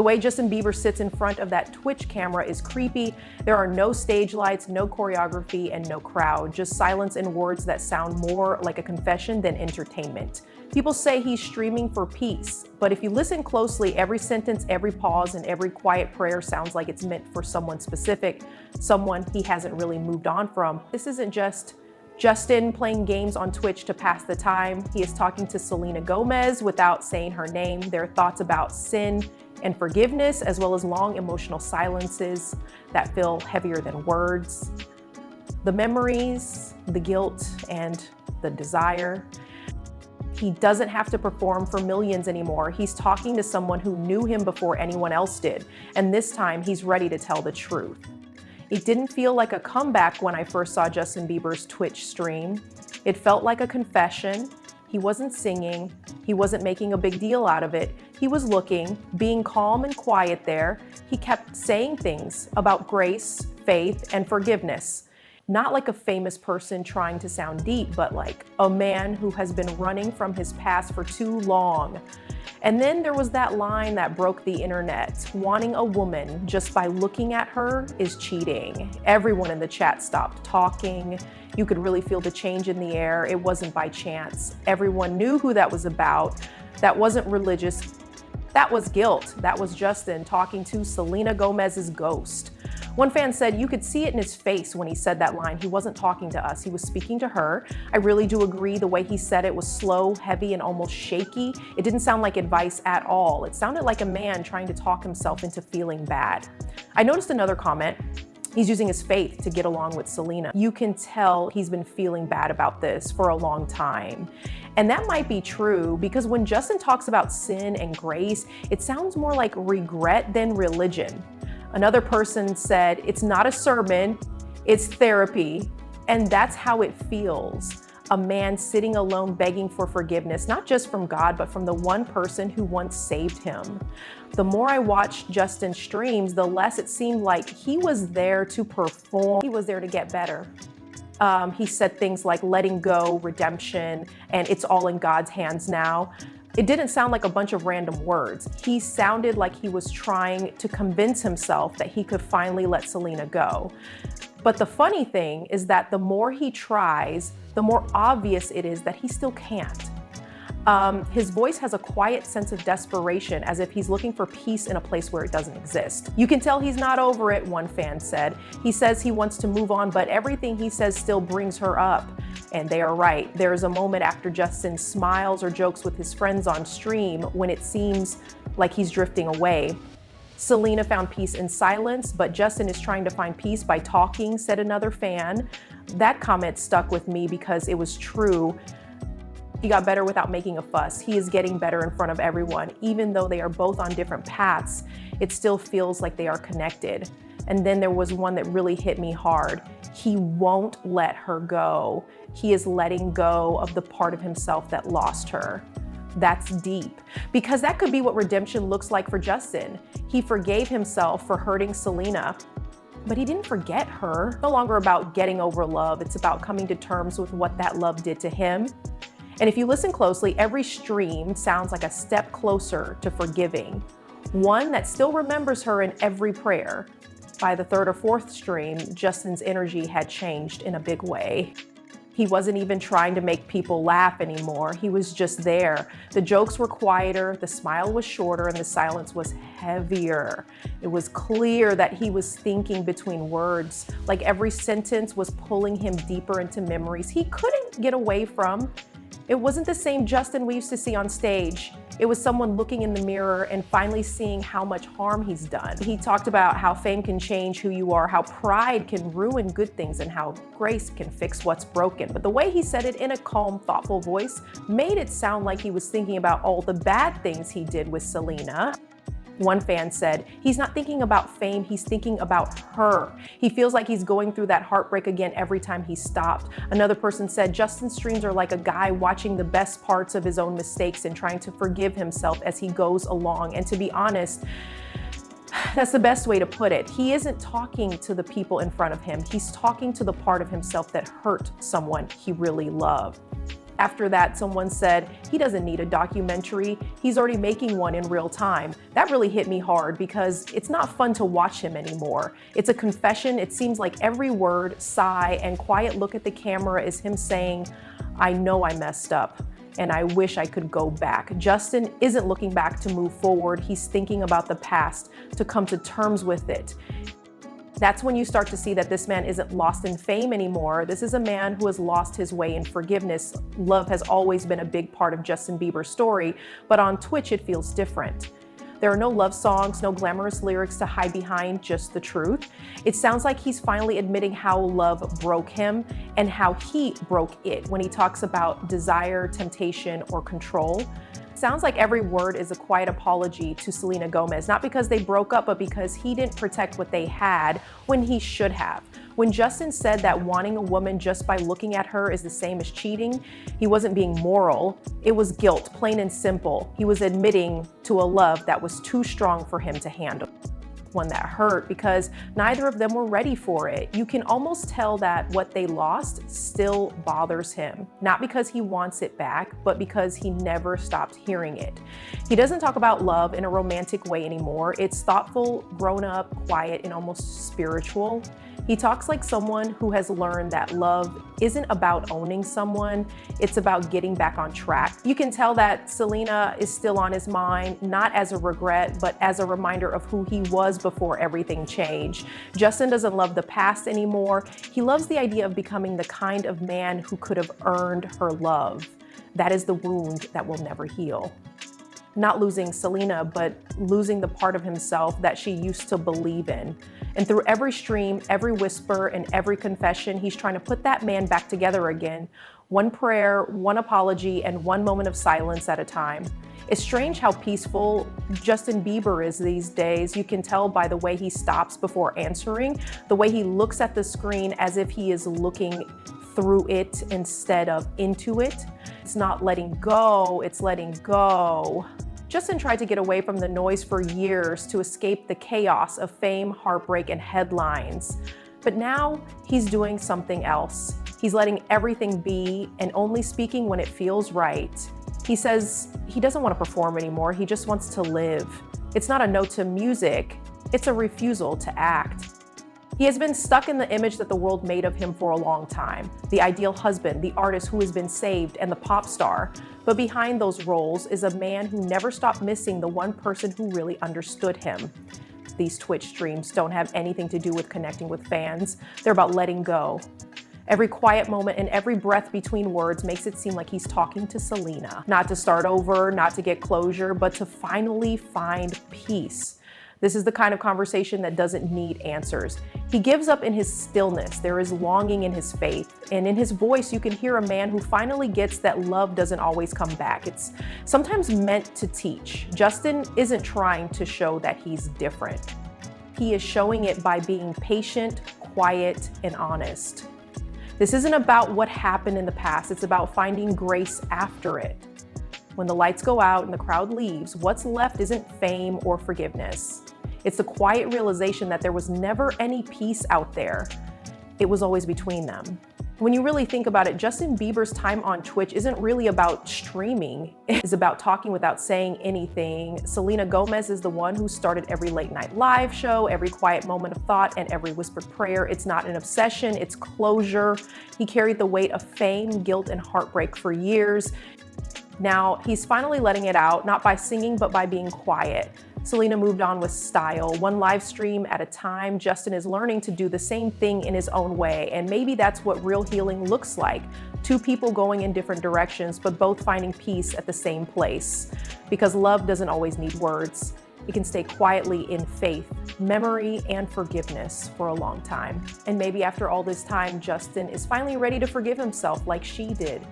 The way Justin Bieber sits in front of that Twitch camera is creepy. There are no stage lights, no choreography, and no crowd, just silence and words that sound more like a confession than entertainment. People say he's streaming for peace, but if you listen closely, every sentence, every pause, and every quiet prayer sounds like it's meant for someone specific, someone he hasn't really moved on from. This isn't just Justin playing games on Twitch to pass the time. He is talking to Selena Gomez without saying her name. Their thoughts about sin and forgiveness, as well as long emotional silences that feel heavier than words. The memories, the guilt, and the desire. He doesn't have to perform for millions anymore. He's talking to someone who knew him before anyone else did. And this time he's ready to tell the truth. It didn't feel like a comeback when I first saw Justin Bieber's Twitch stream. It felt like a confession. He wasn't singing. He wasn't making a big deal out of it. He was looking, being calm and quiet there. He kept saying things about grace, faith, and forgiveness. Not like a famous person trying to sound deep, but like a man who has been running from his past for too long. And then there was that line that broke the internet. Wanting a woman just by looking at her is cheating. Everyone in the chat stopped talking. You could really feel the change in the air. It wasn't by chance. Everyone knew who that was about. That wasn't religious. That was guilt. That was Justin talking to Selena Gomez's ghost. One fan said you could see it in his face when he said that line. He wasn't talking to us, he was speaking to her. I really do agree. The way he said it was slow, heavy, and almost shaky. It didn't sound like advice at all. It sounded like a man trying to talk himself into feeling bad. I noticed another comment. He's using his faith to get along with Selena. You can tell he's been feeling bad about this for a long time. And that might be true because when Justin talks about sin and grace, it sounds more like regret than religion. Another person said, it's not a sermon, it's therapy. And that's how it feels. A man sitting alone begging for forgiveness, not just from God, but from the one person who once saved him. The more I watched Justin's streams, the less it seemed like he was there to perform. He was there to get better. He said things like letting go, redemption, and it's all in God's hands now. It didn't sound like a bunch of random words. He sounded like he was trying to convince himself that he could finally let Selena go. But the funny thing is that the more he tries, the more obvious it is that he still can't. His voice has a quiet sense of desperation, as if he's looking for peace in a place where it doesn't exist. You can tell he's not over it, one fan said. He says he wants to move on, but everything he says still brings her up. And they are right. There is a moment after Justin smiles or jokes with his friends on stream when it seems like he's drifting away. Selena found peace in silence, but Justin is trying to find peace by talking, said another fan. That comment stuck with me because it was true. He got better without making a fuss. He is getting better in front of everyone. Even though they are both on different paths, it still feels like they are connected. And then there was one that really hit me hard. He won't let her go. He is letting go of the part of himself that lost her. That's deep, because that could be what redemption looks like for Justin. He forgave himself for hurting Selena, but he didn't forget her. It's no longer about getting over love. It's about coming to terms with what that love did to him. And if you listen closely, every stream sounds like a step closer to forgiving. One that still remembers her in every prayer. By the third or fourth stream, Justin's energy had changed in a big way. He wasn't even trying to make people laugh anymore. He was just there. The jokes were quieter, the smile was shorter, and the silence was heavier. It was clear that he was thinking between words, like every sentence was pulling him deeper into memories he couldn't get away from. It wasn't the same Justin we used to see on stage. It was someone looking in the mirror and finally seeing how much harm he's done. He talked about how fame can change who you are, how pride can ruin good things, and how grace can fix what's broken. But the way he said it in a calm, thoughtful voice made it sound like he was thinking about all the bad things he did with Selena. One fan said, he's not thinking about fame, he's thinking about her. He feels like he's going through that heartbreak again every time he stopped. Another person said, Justin's streams are like a guy watching the best parts of his own mistakes and trying to forgive himself as he goes along. And to be honest, that's the best way to put it. He isn't talking to the people in front of him. He's talking to the part of himself that hurt someone he really loved. After that, someone said, he doesn't need a documentary, he's already making one in real time. That really hit me hard because it's not fun to watch him anymore. It's a confession. It seems like every word, sigh, and quiet look at the camera is him saying, I know I messed up, and I wish I could go back. Justin isn't looking back to move forward. He's thinking about the past, to come to terms with it. That's when you start to see that this man isn't lost in fame anymore. This is a man who has lost his way in forgiveness. Love has always been a big part of Justin Bieber's story, but on Twitch it feels different. There are no love songs, no glamorous lyrics to hide behind, just the truth. It sounds like he's finally admitting how love broke him and how he broke it when he talks about desire, temptation, or control. Sounds like every word is a quiet apology to Selena Gomez, not because they broke up, but because he didn't protect what they had when he should have. When Justin said that wanting a woman just by looking at her is the same as cheating, he wasn't being moral. It was guilt, plain and simple. He was admitting to a love that was too strong for him to handle. One that hurt because neither of them were ready for it. You can almost tell that what they lost still bothers him, not because he wants it back, but because he never stopped hearing it. He doesn't talk about love in a romantic way anymore. It's thoughtful, grown up, quiet, and almost spiritual. He talks like someone who has learned that love isn't about owning someone, it's about getting back on track. You can tell that Selena is still on his mind, not as a regret, but as a reminder of who he was before everything changed. Justin doesn't love the past anymore. He loves the idea of becoming the kind of man who could have earned her love. That is the wound that will never heal. Not losing Selena, but losing the part of himself that she used to believe in. And through every stream, every whisper, and every confession, he's trying to put that man back together again. One prayer, one apology, and one moment of silence at a time. It's strange how peaceful Justin Bieber is these days. You can tell by the way he stops before answering, the way he looks at the screen as if he is looking through it instead of into it. It's not letting go, it's letting go. Justin tried to get away from the noise for years to escape the chaos of fame, heartbreak, and headlines. But now he's doing something else. He's letting everything be and only speaking when it feels right. He says he doesn't want to perform anymore, he just wants to live. It's not a no to music, it's a refusal to act. He has been stuck in the image that the world made of him for a long time. The ideal husband, the artist who has been saved, and the pop star. But behind those roles is a man who never stopped missing the one person who really understood him. These Twitch streams don't have anything to do with connecting with fans. They're about letting go. Every quiet moment and every breath between words makes it seem like he's talking to Selena. Not to start over, not to get closure, but to finally find peace. This is the kind of conversation that doesn't need answers. He gives up in his stillness. There is longing in his faith. And in his voice, you can hear a man who finally gets that love doesn't always come back. It's sometimes meant to teach. Justin isn't trying to show that he's different. He is showing it by being patient, quiet, and honest. This isn't about what happened in the past. It's about finding grace after it. When the lights go out and the crowd leaves, what's left isn't fame or forgiveness. It's the quiet realization that there was never any peace out there. It was always between them. When you really think about it, Justin Bieber's time on Twitch isn't really about streaming. It's about talking without saying anything. Selena Gomez is the one who started every late night live show, every quiet moment of thought, and every whispered prayer. It's not an obsession, it's closure. He carried the weight of fame, guilt, and heartbreak for years. Now, he's finally letting it out, not by singing, but by being quiet. Selena moved on with style, one live stream at a time. Justin is learning to do the same thing in his own way, and maybe that's what real healing looks like. Two people going in different directions, but both finding peace at the same place. Because love doesn't always need words. It can stay quietly in faith, memory, and forgiveness for a long time. And maybe after all this time, Justin is finally ready to forgive himself like she did.